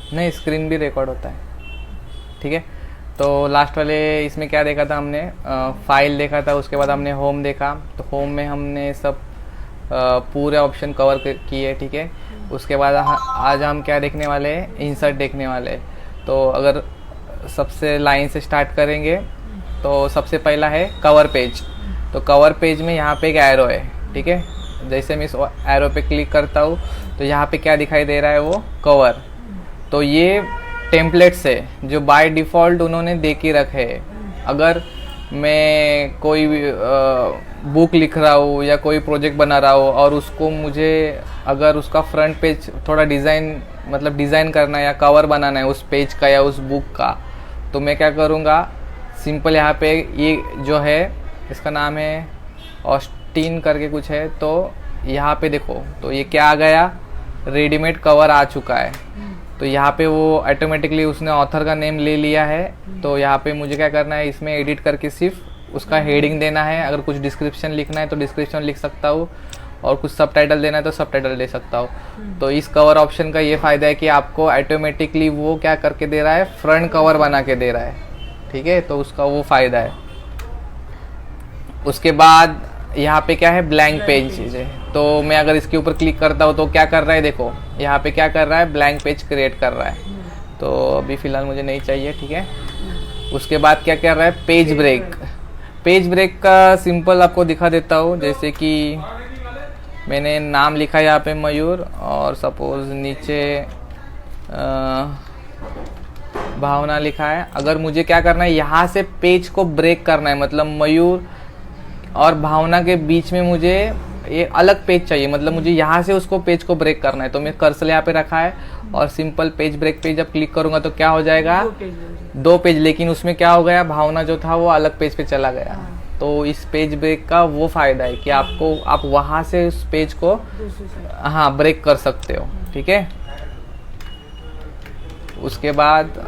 नहीं, स्क्रीन भी रिकॉर्ड होता है। ठीक है, तो लास्ट वाले इसमें क्या देखा था हमने, फाइल देखा था, उसके बाद हमने होम देखा। तो होम में हमने सब पूरे ऑप्शन कवर किए। ठीक है, उसके बाद आज हम क्या देखने वाले हैं, इंसर्ट देखने वाले हैं। तो अगर सबसे लाइन से स्टार्ट करेंगे तो सबसे पहला है कवर पेज। तो कवर पेज में यहाँ पे एक एरो है। ठीक है, जैसे मैं इस एरो पे क्लिक करता हूँ तो यहाँ पे क्या दिखाई दे रहा है, वो कवर। तो ये टेम्पलेट्स है जो बाय डिफ़ॉल्ट उन्होंने दे के रखे हैं। अगर मैं कोई बुक लिख रहा हूँ या कोई प्रोजेक्ट बना रहा हूँ और उसको मुझे अगर उसका फ्रंट पेज थोड़ा डिज़ाइन करना है या कवर बनाना है उस पेज का या उस बुक का, तो मैं क्या करूँगा, सिंपल यहाँ पे ये जो है इसका नाम है ऑस्टिन करके कुछ है। तो यहाँ पे देखो, तो ये क्या आ गया, रेडीमेड कवर आ चुका है। तो यहाँ पे वो ऑटोमेटिकली उसने ऑथर का नेम ले लिया है। तो यहाँ पे मुझे क्या करना है, इसमें एडिट करके सिर्फ उसका हेडिंग देना है। अगर कुछ डिस्क्रिप्शन लिखना है तो डिस्क्रिप्शन लिख सकता हूँ, और कुछ सबटाइटल देना है तो सबटाइटल दे सकता हूँ। तो इस कवर ऑप्शन का ये फ़ायदा है कि आपको ऑटोमेटिकली वो क्या करके दे रहा है, फ्रंट कवर बना के दे रहा है। ठीक है, तो उसका वो फ़ायदा है। उसके बाद यहाँ पे क्या है, ब्लैंक पेज है। तो मैं अगर इसके ऊपर क्लिक करता हूँ तो क्या कर रहा है, देखो यहाँ पे क्या कर रहा है, ब्लैंक पेज क्रिएट कर रहा है। तो अभी फ़िलहाल मुझे नहीं चाहिए। ठीक है, उसके बाद क्या कर रहा है, पेज ब्रेक। पेज ब्रेक का सिंपल आपको दिखा देता हूँ। जैसे कि मैंने नाम लिखा यहाँ पे मयूर, और सपोज नीचे भावना लिखा है। अगर मुझे क्या करना है, यहाँ से पेज को ब्रेक करना है, मतलब मयूर और भावना के बीच में मुझे ये अलग पेज चाहिए, मतलब मुझे यहाँ से उसको पेज को ब्रेक करना है। तो मैं कर्सर यहाँ पे रखा है और सिंपल पेज ब्रेक पे जब क्लिक करूँगा तो क्या हो जाएगा, दो पेज। लेकिन उसमें क्या हो गया, भावना जो था वो अलग पेज पे चला गया। तो इस पेज ब्रेक का वो फ़ायदा है कि आप वहाँ से उस पेज को हाँ ब्रेक कर सकते हो। ठीक है, उसके बाद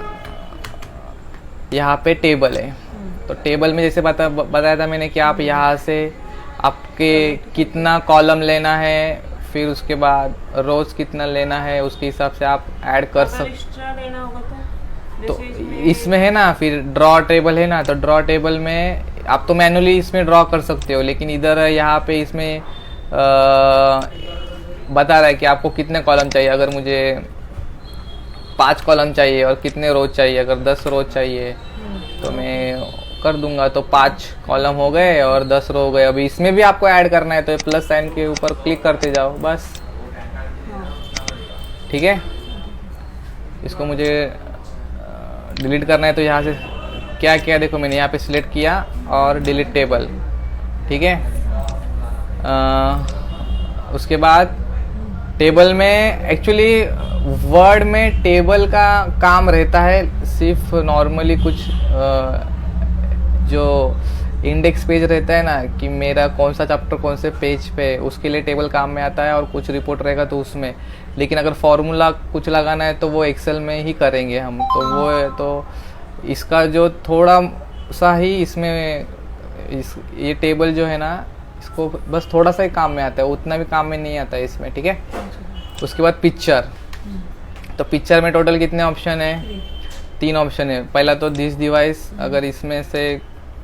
यहाँ पे टेबल है। तो टेबल में जैसे बताया था मैंने कि आप यहाँ से आपके कितना कॉलम लेना है, फिर उसके बाद रोज कितना लेना है, उसके हिसाब से आप ऐड कर सकते। तो इसमें है ना, फिर ड्रॉ टेबल है ना, तो ड्रॉ टेबल में आप तो मैनुअली इसमें ड्रॉ कर सकते हो, लेकिन इधर यहाँ पे इसमें बता रहा है कि आपको कितने कॉलम चाहिए। अगर मुझे 5 कॉलम चाहिए और कितने रोज चाहिए, अगर 10 रोज चाहिए तो मैं कर दूंगा। तो 5 कॉलम हो गए और 10 रो हो गए। अभी इसमें भी आपको ऐड करना है तो प्लस साइन के ऊपर क्लिक करते जाओ बस। ठीक है, इसको मुझे डिलीट करना है तो यहाँ से क्या किया, देखो मैंने यहाँ पे सिलेक्ट किया और डिलीट टेबल। ठीक है, उसके बाद टेबल में एक्चुअली वर्ड में टेबल का काम रहता है सिर्फ नॉर्मली कुछ जो इंडेक्स पेज रहता है ना, कि मेरा कौन सा चैप्टर कौन से पेज पे, उसके लिए टेबल काम में आता है, और कुछ रिपोर्ट रहेगा तो उसमें। लेकिन अगर फॉर्मूला कुछ लगाना है तो वो एक्सेल में ही करेंगे हम। तो वो है, तो इसका जो थोड़ा सा ही इसमें ये टेबल जो है ना, इसको बस थोड़ा सा ही काम में आता है, उतना भी काम में नहीं आता है इसमें। ठीक है, उसके बाद पिक्चर। तो पिक्चर में टोटल कितने ऑप्शन है, 3 ऑप्शन है। पहला तो दिस डिवाइस, अगर इसमें से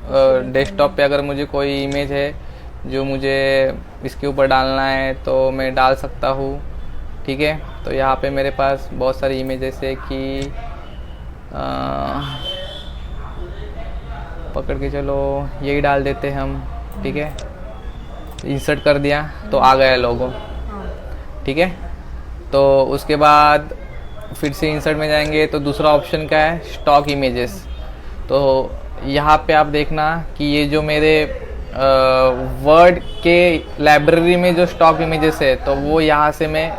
डेस्कटॉप पे अगर मुझे कोई इमेज है जो मुझे इसके ऊपर डालना है तो मैं डाल सकता हूँ। ठीक है, तो यहाँ पे मेरे पास बहुत सारी इमेज, जैसे कि पकड़ के चलो यही डाल देते हम। ठीक है, इंसर्ट कर दिया तो आ गया लोगो। ठीक है, तो उसके बाद फिर से इंसर्ट में जाएंगे तो दूसरा ऑप्शन क्या है, स्टॉक इमेजेस। तो यहाँ पे आप देखना कि ये जो मेरे वर्ड के लाइब्रेरी में जो स्टॉक इमेजेस है, तो वो यहाँ से मैं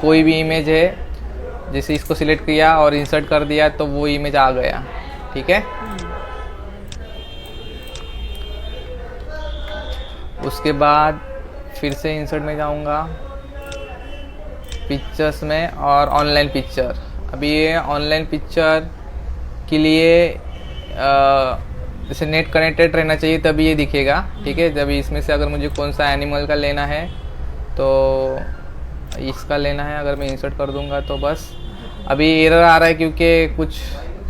कोई भी इमेज है जैसे इसको सिलेक्ट किया और इंसर्ट कर दिया तो वो इमेज आ गया। ठीक है, उसके बाद फिर से इंसर्ट में जाऊंगा, पिक्चर्स में, और ऑनलाइन पिक्चर। अभी ये ऑनलाइन पिक्चर के लिए जैसे नेट कनेक्टेड रहना चाहिए तभी ये दिखेगा, ठीक है। जब इसमें से अगर मुझे कौन सा एनिमल का लेना है तो इसका लेना है, अगर मैं इंसर्ट कर दूंगा तो बस अभी एरर आ रहा है क्योंकि कुछ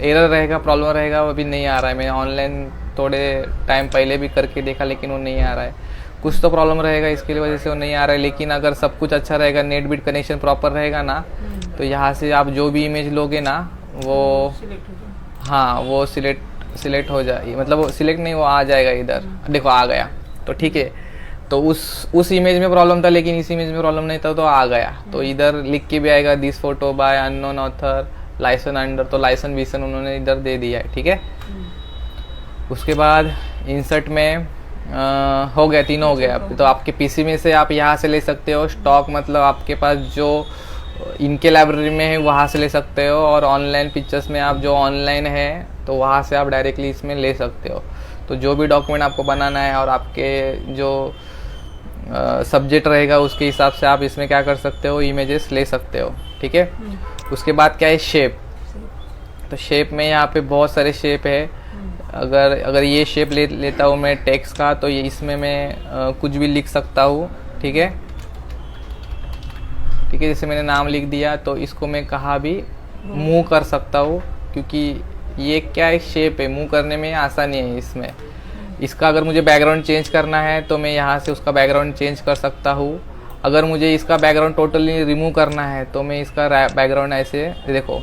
एरर रहेगा, प्रॉब्लम रहेगा, वो अभी नहीं आ रहा है। मैंने ऑनलाइन थोड़े टाइम पहले भी करके देखा लेकिन वो नहीं आ रहा है। कुछ तो प्रॉब्लम रहेगा इसके वजह से वो नहीं आ रहा है, लेकिन अगर सब कुछ अच्छा रहेगा, नेट बिट कनेक्शन प्रॉपर रहेगा ना, तो यहाँ से आप जो भी इमेज लोगे ना वो हाँ वो सिलेक्ट हो जाए, मतलब वो सिलेक्ट नहीं, वो आ जाएगा इधर। देखो आ गया, तो ठीक है। तो उस इमेज में प्रॉब्लम था लेकिन इस इमेज में प्रॉब्लम नहीं था, तो आ गया। तो इधर लिख के भी आएगा this photo by unknown author licensed under, तो लाइसन बीसन उन्होंने इधर दे दिया है, ठीक है। उसके बाद इंसर्ट में हो गया, तीनों हो गया। तो आपके पीसी में से आप यहाँ से ले सकते हो स्टॉक, मतलब आपके पास जो इनके लाइब्रेरी में है वहाँ से ले सकते हो, और ऑनलाइन पिक्चर्स में आप जो ऑनलाइन है तो वहाँ से आप डायरेक्टली इसमें ले सकते हो। तो जो भी डॉक्यूमेंट आपको बनाना है और आपके जो सब्जेक्ट रहेगा उसके हिसाब से आप इसमें क्या कर सकते हो, इमेजेस ले सकते हो, ठीक है। उसके बाद क्या है, शेप। तो शेप में यहाँ पे बहुत सारे शेप है। अगर ये शेप लेता हूँ मैं टेक्स्ट का, तो ये इसमें मैं कुछ भी लिख सकता हूँ, ठीक है। ठीक है, जैसे मैंने नाम लिख दिया तो इसको मैं कहाँ भी मूव कर सकता हूँ, क्योंकि ये क्या एक शेप है, मूव करने में आसानी है इसमें। इसका अगर मुझे बैकग्राउंड चेंज करना है तो मैं यहाँ से उसका बैकग्राउंड चेंज कर सकता हूँ। अगर मुझे इसका बैकग्राउंड टोटली रिमूव करना है तो मैं इसका बैकग्राउंड ऐसे देखो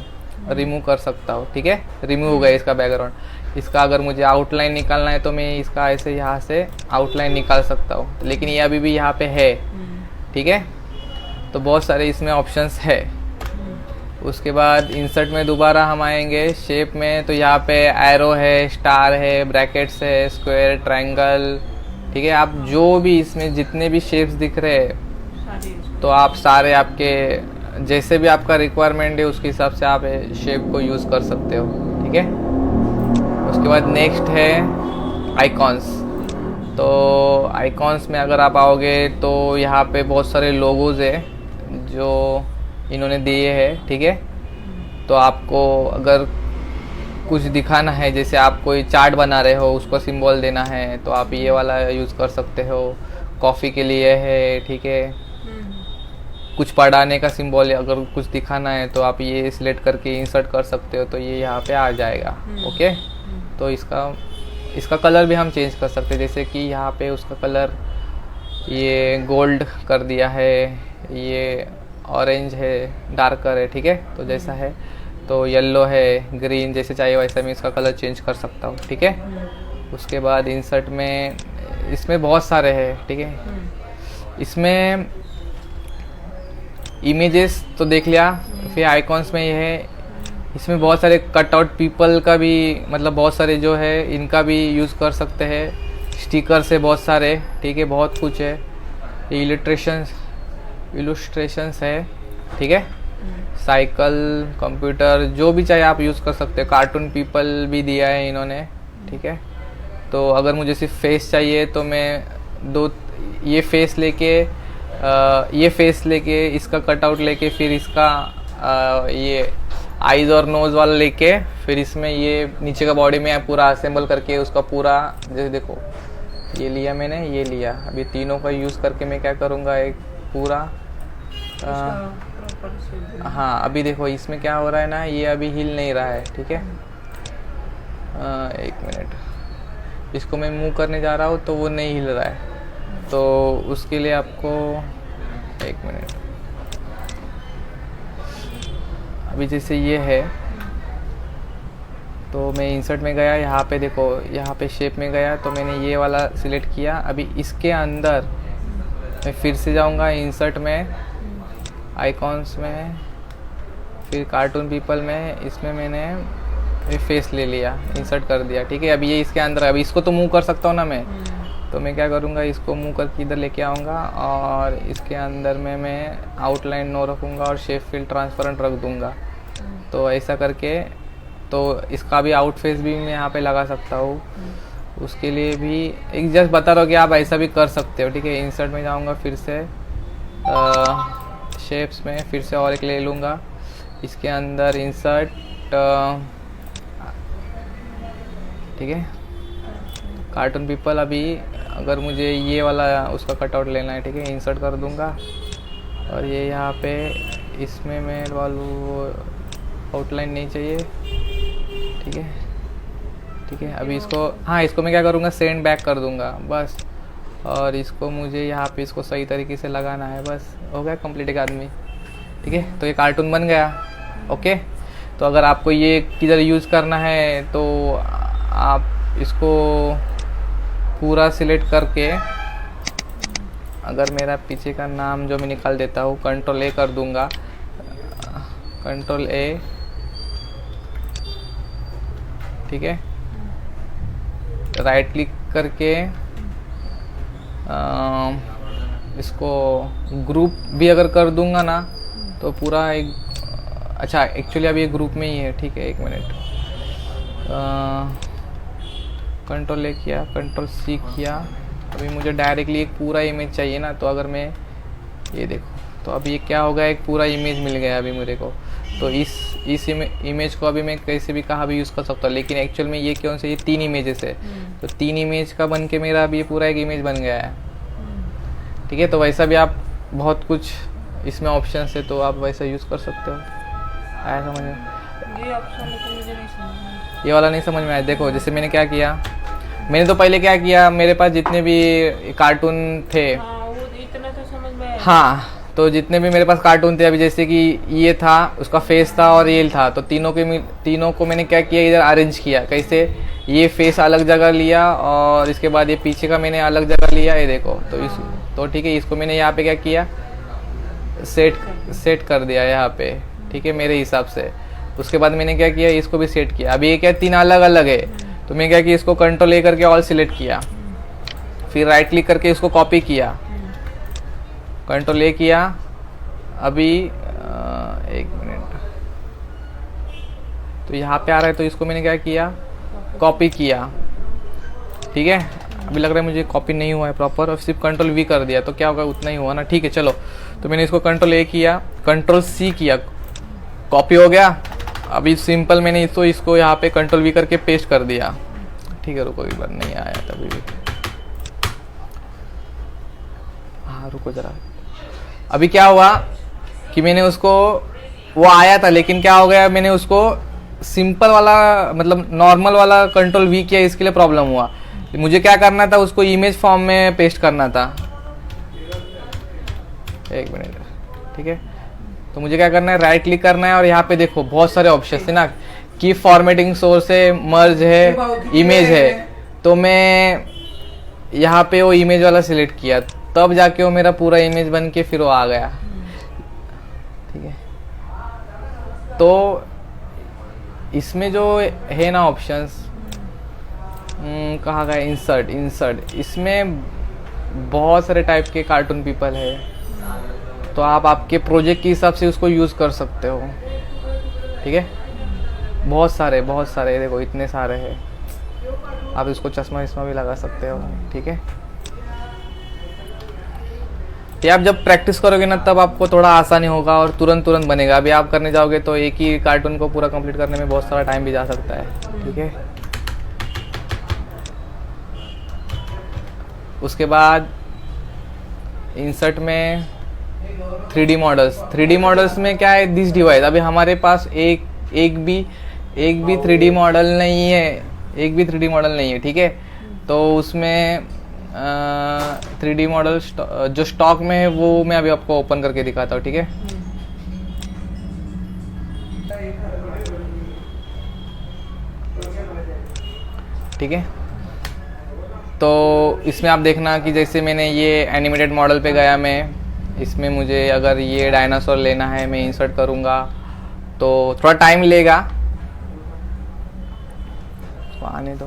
रिमूव कर सकता हूँ, ठीक है। रिमूव हो गया इसका बैकग्राउंड। इसका अगर मुझे आउटलाइन निकालना है तो मैं इसका ऐसे यहाँ से आउटलाइन निकाल सकता हूँ, लेकिन ये अभी भी यहाँ पे है, ठीक है। तो बहुत सारे इसमें ऑप्शंस है। उसके बाद इंसर्ट में दोबारा हम आएंगे शेप में, तो यहाँ पे एरो है, स्टार है, ब्रैकेट्स है, स्क्वायर, ट्रायंगल, ठीक है। आप जो भी इसमें जितने भी शेप्स दिख रहे हैं तो आप सारे आपके जैसे भी आपका रिक्वायरमेंट है उसके हिसाब से आप शेप को यूज़ कर सकते हो, ठीक है। उसके बाद नेक्स्ट है आइकॉन्स। तो आइकॉन्स में अगर आप आओगे तो यहाँ पे बहुत सारे लोगोज है जो इन्होंने दिए हैं, ठीक है। तो आपको अगर कुछ दिखाना है, जैसे आप कोई चार्ट बना रहे हो उसको सिंबल देना है, तो आप ये वाला यूज़ कर सकते हो। कॉफ़ी के लिए है, ठीक है। कुछ पढ़ाने का सिंबल, अगर कुछ दिखाना है तो आप ये सिलेक्ट करके इंसर्ट कर सकते हो, तो ये यहाँ पे आ जाएगा, ओके। तो इसका कलर भी हम चेंज कर सकते हैं, जैसे कि यहाँ पे उसका कलर ये गोल्ड कर दिया है, ये ऑरेंज है, डार्कर है, ठीक है। तो जैसा है, तो येलो है, ग्रीन, जैसे चाहिए वैसा मैं इसका कलर चेंज कर सकता हूँ, ठीक है। उसके बाद इंसर्ट में इसमें बहुत सारे हैं, ठीक है। इसमें इमेजेस तो देख लिया, फिर आइकॉन्स में ये है, इसमें बहुत सारे कटआउट पीपल का भी, मतलब बहुत सारे जो है इनका भी यूज़ कर सकते हैं। स्टिकर्स है बहुत सारे, ठीक है, बहुत कुछ है। इलुस्ट्रेशंस है, ठीक है। साइकिल, कंप्यूटर, जो भी चाहिए आप यूज़ कर सकते हो। कार्टून पीपल भी दिया है इन्होंने, ठीक है। तो अगर मुझे सिर्फ फेस चाहिए तो मैं ये फेस लेके इसका कटआउट लेके, फिर इसका ये आईज और नोज़ वाला लेके, फिर इसमें ये नीचे का बॉडी में पूरा असेंबल करके उसका पूरा, जैसे देखो ये लिया मैंने, ये लिया, अभी तीनों का यूज़ करके मैं क्या करूँगा, एक पूरा हाँ। अभी देखो इसमें क्या हो रहा है ना, ये अभी हिल नहीं रहा है, ठीक है। एक मिनट, इसको मैं मूव करने जा रहा हूँ तो वो नहीं हिल रहा है, तो उसके लिए आपको एक मिनट। अभी जैसे ये है, तो मैं इंसर्ट में गया, यहाँ पे देखो, यहाँ पे शेप में गया, तो मैंने ये वाला सिलेक्ट किया। अभी इसके अंदर मैं फिर से जाऊँगा इंसर्ट में, आइकॉन्स में, फिर कार्टून पीपल में, इसमें मैंने फेस ले लिया, इंसर्ट कर दिया, ठीक है। अभी ये इसके अंदर, अभी इसको तो मूव कर सकता हूँ ना मैं, तो मैं क्या करूँगा, इसको मूव करके इधर लेके आऊँगा और इसके अंदर में मैं आउटलाइन नो रखूँगा और शेप फिल ट्रांसपेरेंट रख दूँगा। तो ऐसा करके, तो इसका भी आउट फेस भी मैं यहाँ पे लगा सकता हूँ। उसके लिए भी एक जस्ट बता रहा हूँ कि आप ऐसा भी कर सकते हो, ठीक है। इंसर्ट में जाऊँगा, फिर से शेप्स में फिर से और एक ले लूँगा, इसके अंदर इंसर्ट, ठीक है। कार्टून पीपल अभी अगर मुझे ये वाला उसका कटआउट लेना है, ठीक है, इंसर्ट कर दूंगा और ये यहाँ पे इसमें मैं वालू आउटलाइन नहीं चाहिए, ठीक है, ठीक है। अभी इसको, हाँ, इसको मैं क्या करूँगा, सेंड बैक कर दूंगा बस। और इसको मुझे यहाँ पे इसको सही तरीके से लगाना है, बस हो गया कंप्लीट एक आदमी, ठीक है। तो ये कार्टून बन गया, ओके। तो अगर आपको ये किधर यूज़ करना है तो आप इसको पूरा सिलेक्ट करके, अगर मेरा पीछे का नाम जो मैं निकाल देता हूँ, कंट्रोल ए कर दूंगा, कंट्रोल ए, ठीक है, राइट क्लिक करके इसको ग्रुप भी अगर कर दूंगा ना तो पूरा एक, अच्छा एक्चुअली अभी ये ग्रुप में ही है, ठीक है, एक मिनट, कंट्रोल ए किया, कंट्रोल सी किया, अभी मुझे डायरेक्टली एक पूरा इमेज चाहिए ना, तो अगर मैं ये देखो तो अभी ये क्या होगा, एक पूरा इमेज मिल गया अभी मेरे को। तो इस इमेज को अभी मैं कैसे भी कहाँ भी यूज़ कर सकता हूँ, लेकिन एक्चुअल में ये कौन से, ये 3 इमेजेस है, तो 3 इमेज का बन के मेरा अभी ये पूरा एक इमेज बन गया है, ठीक है। तो वैसा भी आप बहुत कुछ इसमें ऑप्शन है, तो आप वैसा यूज़ कर सकते हो। आया समझ में? ये ऑप्शन तो मुझे नहीं समझ में आया। ये वाला नहीं समझ में आया। देखो जैसे मैंने क्या किया, मैंने तो पहले क्या किया, मेरे पास जितने भी कार्टून थे, हाँ, वो इतना तो समझ में आया। हाँ, तो जितने भी मेरे पास कार्टून थे, अभी जैसे कि ये था, उसका फेस था और ये था, तो तीनों को मैंने क्या किया, इधर अरेंज किया। कैसे, ये फेस अलग जगह लिया और इसके बाद ये पीछे का मैंने अलग जगह लिया, ये देखो। तो ठीक है, इसको मैंने यहाँ पे क्या किया, सेट कर दिया यहाँ पे, ठीक है, मेरे हिसाब से। उसके बाद मैंने क्या किया, इसको भी सेट किया। अभी ये क्या 3 अलग अलग है, तो मैं क्या किया, इसको कंट्रोल ए करके ऑल सिलेक्ट किया, फिर राइट क्लिक करके इसको कॉपी किया, कंट्रोल ए किया। अभी एक मिनट, तो यहाँ पे आ रहा है, तो इसको मैंने क्या किया, कॉपी किया, ठीक है। अभी लग रहा है मुझे कॉपी नहीं हुआ है प्रॉपर, और सिर्फ कंट्रोल वी कर दिया, तो क्या होगा, उतना ही हुआ ना, ठीक है। चलो, तो मैंने इसको कंट्रोल ए किया, कंट्रोल सी किया, कॉपी हो गया। अभी सिंपल मैंने इसको यहाँ पे कंट्रोल वी करके पेस्ट कर दिया, ठीक है। रुको, एक बार नहीं आया तभी भी, हाँ रुको जरा। अभी क्या हुआ कि मैंने उसको, वो आया था, लेकिन क्या हो गया, मैंने उसको सिंपल वाला मतलब नॉर्मल वाला कंट्रोल वी किया, इसके लिए प्रॉब्लम हुआ। मुझे क्या करना था, उसको इमेज फॉर्म में पेस्ट करना था। एक मिनट, ठीक है। तो मुझे क्या करना है, राइट क्लिक करना है और यहाँ पे देखो बहुत सारे ऑप्शन है ना, की फॉर्मेटिंग सोर्स है, मर्ज है, इमेज है। तो मैं यहाँ पे वो इमेज वाला सिलेक्ट किया, तब जाके वो मेरा पूरा इमेज बन के फिर वो आ गया, ठीक है। तो इसमें जो है ना ऑप्शंस, कहाँ का है, इंसर्ट, इसमें बहुत सारे टाइप के कार्टून पीपल है, तो आप आपके प्रोजेक्ट के हिसाब से उसको यूज़ कर सकते हो, ठीक है। बहुत सारे देखो, इतने सारे हैं। आप इसको चश्मा भी लगा सकते हो, ठीक है। ये आप जब प्रैक्टिस करोगे ना, तब आपको थोड़ा आसानी होगा और तुरंत बनेगा। अभी आप करने जाओगे तो एक ही कार्टून को पूरा कंप्लीट करने में बहुत सारा टाइम भी जा सकता है, ठीक है। उसके बाद इंसर्ट में 3D मॉडल्स में क्या है, दिस डिवाइस। अभी हमारे पास एक भी 3D मॉडल नहीं है, ठीक है। तो उसमें 3D मॉडल जो स्टॉक में है वो मैं अभी आपको ओपन करके दिखाता हूँ, ठीक है। ठीक है, तो इसमें आप देखना कि जैसे मैंने ये एनिमेटेड मॉडल पे गया, मैं इसमें मुझे अगर ये डायनासोर लेना है, मैं इंसर्ट करूँगा तो थोड़ा टाइम लेगा, तो आने दो।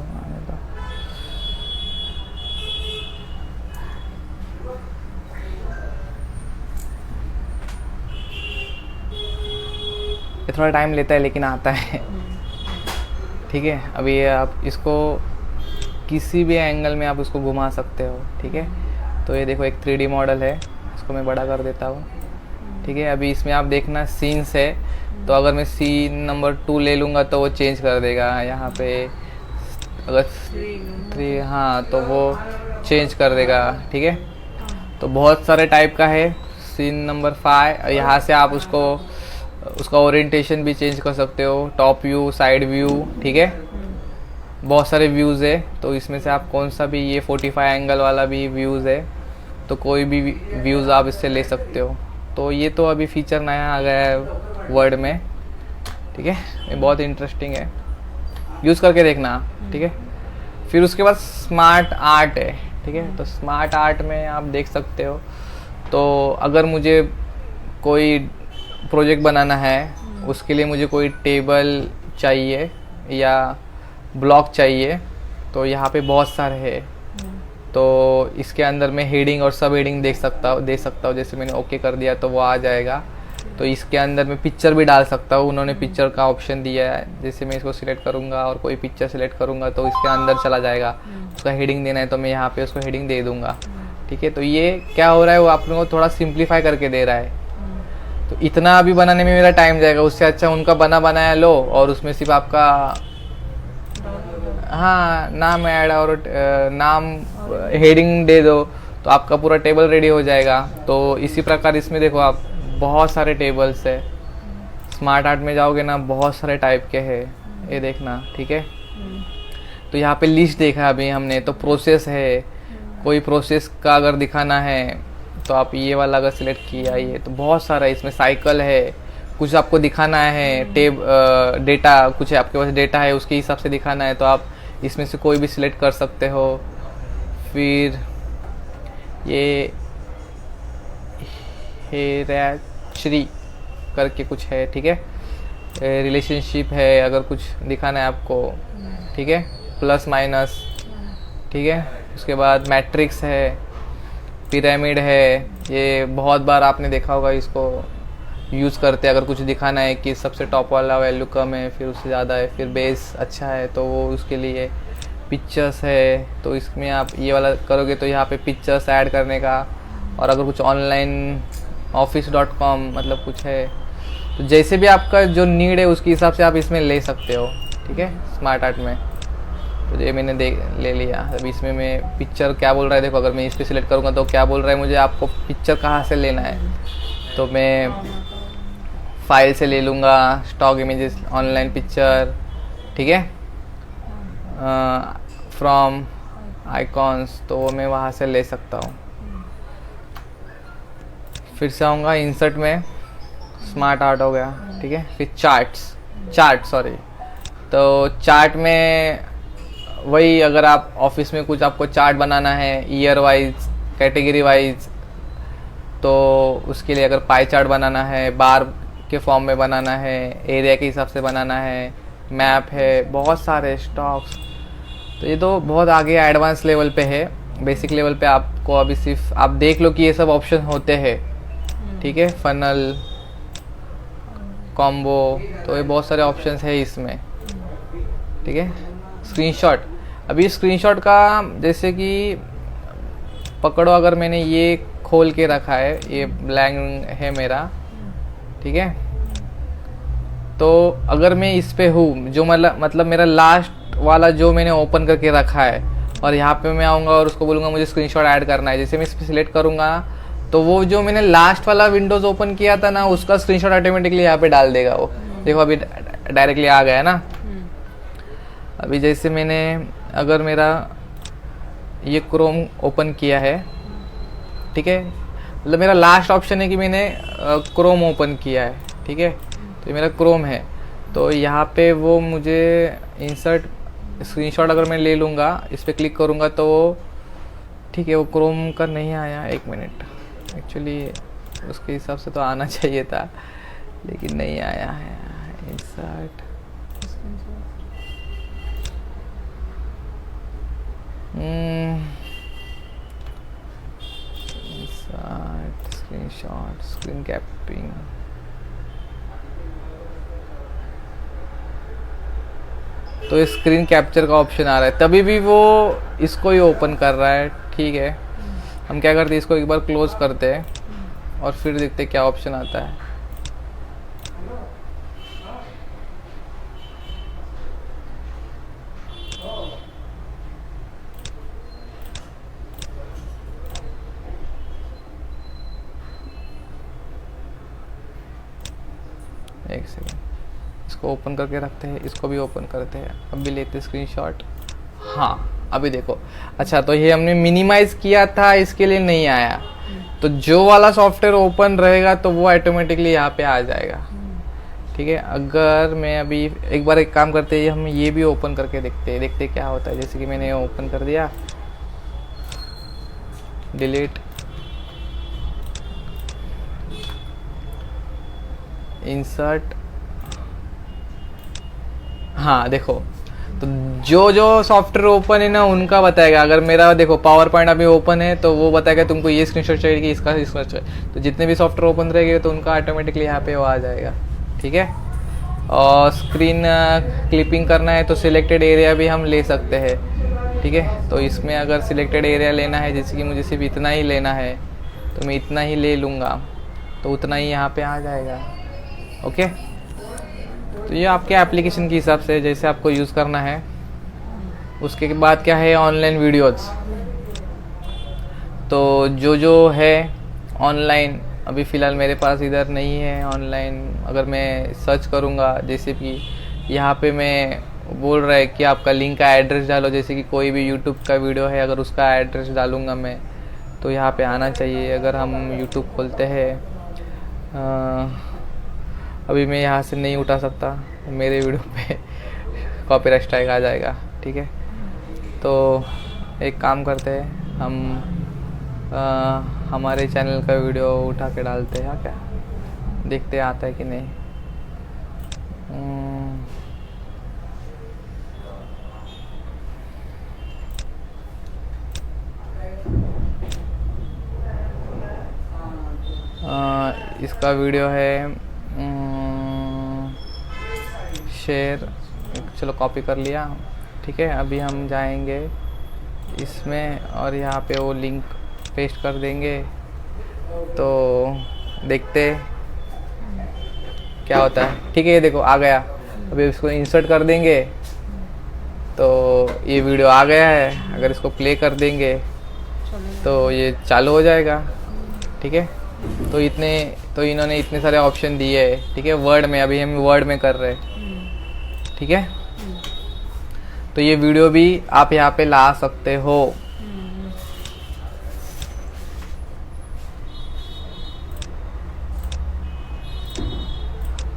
ये थोड़ा टाइम लेता है लेकिन आता है, ठीक है। अभी आप इसको किसी भी एंगल में आप उसको घुमा सकते हो, ठीक है। तो ये देखो एक 3D मॉडल है, इसको मैं बड़ा कर देता हूँ, ठीक है। अभी इसमें आप देखना सीन्स है, तो अगर मैं सीन नंबर 2 ले लूँगा तो वो चेंज कर देगा। यहाँ पे अगर थ्री 3, हाँ, तो वो चेंज कर देगा, ठीक है। तो बहुत सारे टाइप का है। सीन नंबर 5, यहाँ से आप उसका ओरिएंटेशन भी चेंज कर सकते हो, टॉप व्यू, साइड व्यू, ठीक है। बहुत सारे व्यूज़ है, तो इसमें से आप कौन सा भी, ये 45 एंगल वाला भी व्यूज़ है, तो कोई भी व्यूज़ आप इससे ले सकते हो। तो ये तो अभी फीचर नया आ गया है वर्ड में, ठीक है। ये बहुत इंटरेस्टिंग है, यूज़ करके देखना आप, ठीक है। फिर उसके बाद स्मार्ट आर्ट है, ठीक है। तो स्मार्ट आर्ट में आप देख सकते हो, तो अगर मुझे कोई प्रोजेक्ट बनाना है, उसके लिए मुझे कोई टेबल चाहिए या ब्लॉक चाहिए, तो यहाँ पे बहुत सारे हैं। तो इसके अंदर मैं हेडिंग और सब हेडिंग दे सकता हूँ। जैसे मैंने ओके कर दिया तो वो आ जाएगा। तो इसके अंदर मैं पिक्चर भी डाल सकता हूँ, उन्होंने पिक्चर का ऑप्शन दिया है। जैसे मैं इसको सिलेक्ट करूँगा और कोई पिक्चर सिलेक्ट करूँगा तो इसके अंदर चला जाएगा। उसका हेडिंग देना है तो मैं यहाँ पे उसको हेडिंग दे दूँगा, ठीक है। तो ये क्या हो रहा है, वो आप लोगों को थोड़ा सिंप्लीफाई करके दे रहा है। तो इतना अभी बनाने में मेरा टाइम जाएगा, उससे अच्छा उनका बनाया लो और उसमें सिर्फ आपका, हाँ, नाम ऐड और नाम हेडिंग दे दो, तो आपका पूरा टेबल रेडी हो जाएगा। तो इसी प्रकार इसमें देखो आप, बहुत सारे टेबल्स है। स्मार्ट आर्ट में जाओगे ना, बहुत सारे टाइप के हैं, ये देखना, ठीक है। तो यहाँ पे लिस्ट देखा अभी हमने, तो प्रोसेस है, कोई प्रोसेस का अगर दिखाना है तो आप ये वाला अगर सिलेक्ट किया, ये तो बहुत सारा है इसमें। साइकिल है, कुछ आपको दिखाना है, डेटा कुछ है, आपके पास डेटा है उसके हिसाब से दिखाना है, तो आप इसमें से कोई भी सिलेक्ट कर सकते हो। फिर ये हेराचरी करके कुछ है, ठीक है। रिलेशनशिप है, अगर कुछ दिखाना है आपको, ठीक है, प्लस माइनस, ठीक है। उसके बाद मैट्रिक्स है, पिरामिड है, ये बहुत बार आपने देखा होगा, इसको यूज़ करते हैं अगर कुछ दिखाना है कि सबसे टॉप वाला वैल्यू कम है, फिर उससे ज़्यादा है, फिर बेस अच्छा है, तो वो उसके लिए। पिक्चर्स है, तो इसमें आप ये वाला करोगे तो यहाँ पे पिक्चर्स ऐड करने का, और अगर कुछ ऑनलाइन office.com मतलब कुछ है, तो जैसे भी आपका जो नीड है उसके हिसाब से आप इसमें ले सकते हो, ठीक है, स्मार्ट आर्ट में। तो ये मैंने ले लिया। अभी इसमें मैं पिक्चर क्या बोल रहा है, देखो, अगर मैं इस पर सिलेक्ट करूँगा तो क्या बोल रहा है मुझे, आपको पिक्चर कहाँ से लेना है, तो मैं फाइल से ले लूँगा, स्टॉक इमेजेस, ऑनलाइन पिक्चर, ठीक है, फ्रॉम आइकॉन्स, तो वो मैं वहाँ से ले सकता हूँ। फिर से आऊँगा इंसर्ट में, स्मार्ट आर्ट हो गया, ठीक है। फिर तो चार्ट में वही, अगर आप ऑफिस में कुछ आपको चार्ट बनाना है ईयर वाइज, कैटेगरी वाइज, तो उसके लिए अगर पाई चार्ट बनाना है, बार के फॉर्म में बनाना है, एरिया के हिसाब से बनाना है, मैप है, बहुत सारे स्टॉक्स। तो ये तो बहुत आगे एडवांस लेवल पे है। बेसिक लेवल पे आपको अभी सिर्फ आप देख लो कि ये सब ऑप्शन होते हैं, ठीक है। फनल, कॉम्बो, तो ये बहुत सारे ऑप्शंस है इसमें, ठीक है। स्क्रीनशॉट, अभी स्क्रीनशॉट का जैसे कि पकड़ो, अगर मैंने ये खोल के रखा है, ये ब्लैंक है मेरा, ठीक है। तो अगर मैं इस पे हूँ, जो मतलब मेरा लास्ट वाला जो मैंने ओपन करके रखा है, और यहाँ पे मैं आऊँगा और उसको बोलूँगा मुझे स्क्रीनशॉट ऐड करना है, जैसे मैं इस पर सिलेक्ट करूँगा, तो वो जो मैंने लास्ट वाला विंडोज़ ओपन किया था ना, उसका स्क्रीनशॉट ऑटोमेटिकली यहाँ पे डाल देगा वो। देखो अभी डायरेक्टली आ गया ना। अभी जैसे मैंने, अगर मेरा ये क्रोम ओपन किया है, ठीक है, मतलब मेरा लास्ट ऑप्शन है कि मैंने क्रोम ओपन किया है, ठीक है, तो ये मेरा क्रोम है। तो यहाँ पे वो मुझे इंसर्ट स्क्रीनशॉट अगर मैं ले लूँगा, इस पर क्लिक करूँगा तो ठीक है, वो क्रोम का नहीं आया, 1 मिनट, एक्चुअली उसके हिसाब से तो आना चाहिए था लेकिन नहीं आया है। इंसर्ट, स्क्रीनशॉट, स्क्रीन कैपिंग, तो स्क्रीन कैप्चर का ऑप्शन आ रहा है, तभी भी वो इसको ही ओपन कर रहा है, ठीक है। हम क्या करते हैं, इसको एक बार क्लोज करते हैं और फिर देखते हैं क्या ऑप्शन आता है। इसको ओपन करके रखते हैं, इसको भी ओपन करते हैं, अभी लेते स्क्रीनशॉट। हाँ अभी देखो, अच्छा तो ये हमने मिनिमाइज किया था, इसके लिए नहीं आया, तो जो वाला सॉफ्टवेयर ओपन रहेगा तो वो ऑटोमेटिकली यहाँ पे आ जाएगा। ठीक है, अगर मैं अभी एक बार एक काम करते हैं, हम ये भी ओपन करके देखते क्या होता है। जैसे कि मैंने ओपन कर दिया, डिलीट, इंसर्ट, हाँ देखो, तो जो जो सॉफ्टवेयर ओपन है ना उनका बताएगा। अगर मेरा देखो पावर पॉइंट अभी ओपन है तो वो बताएगा तुमको ये स्क्रीनशॉट चाहिए कि इसका स्क्रीनशॉट चाहिए, तो जितने भी सॉफ्टवेयर ओपन रहेंगे तो उनका ऑटोमेटिकली यहाँ पे वो आ जाएगा। ठीक है, और स्क्रीन क्लिपिंग करना है तो सिलेक्टेड एरिया भी हम ले सकते हैं। ठीक है, तो इसमें अगर सिलेक्टेड एरिया लेना है, जैसे कि मुझे सिर्फ इतना ही लेना है तो मैं इतना ही ले लूँगा, तो उतना ही यहाँ पे आ जाएगा। ओके, तो ये आपके एप्लीकेशन के हिसाब से जैसे आपको यूज़ करना है। उसके बाद क्या है, ऑनलाइन वीडियोज़, तो जो है ऑनलाइन अभी फ़िलहाल मेरे पास इधर नहीं है ऑनलाइन। अगर मैं सर्च करूँगा, जैसे कि यहाँ पे मैं बोल रहा है कि आपका लिंक का एड्रेस डालो, जैसे कि कोई भी यूट्यूब का वीडियो है अगर उसका एड्रेस डालूँगा मैं तो यहाँ पे आना चाहिए। अगर हम यूट्यूब खोलते हैं, अभी मैं यहाँ से नहीं उठा सकता, मेरे वीडियो पे कॉपीराइट स्ट्राइक आ जाएगा। ठीक है, तो एक काम करते हैं हम, हमारे चैनल का वीडियो उठा के डालते हैं क्या, देखते आता है कि नहीं। इसका वीडियो है शेयर, चलो कॉपी कर लिया। ठीक है, अभी हम जाएंगे इसमें और यहाँ पे वो लिंक पेस्ट कर देंगे, तो देखते क्या होता है। ठीक है, ये देखो आ गया, अभी इसको इंसर्ट कर देंगे तो ये वीडियो आ गया है। अगर इसको प्ले कर देंगे तो ये चालू हो जाएगा। ठीक है, तो इन्होंने इतने सारे ऑप्शन दिए है। ठीक है, वर्ड में, अभी हम वर्ड में कर रहे हैं। ठीक है, तो ये वीडियो भी आप यहाँ पे ला सकते हो।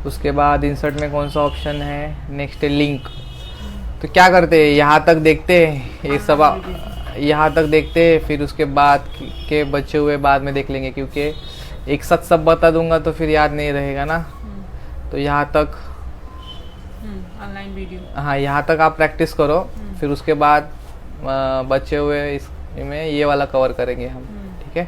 उसके बाद इंसर्ट में कौन सा ऑप्शन है, नेक्स्ट है लिंक। तो क्या करते हैं, यहाँ तक देखते हैं, ये सब यहाँ तक देखते हैं, फिर उसके बाद के बचे हुए बाद में देख लेंगे, क्योंकि एक साथ सब बता दूंगा तो फिर याद नहीं रहेगा ना। तो यहाँ तक ऑनलाइन वीडियो, हाँ यहाँ तक आप प्रैक्टिस करो, फिर उसके बाद बचे हुए इसमें ये वाला कवर करेंगे हम। ठीक है।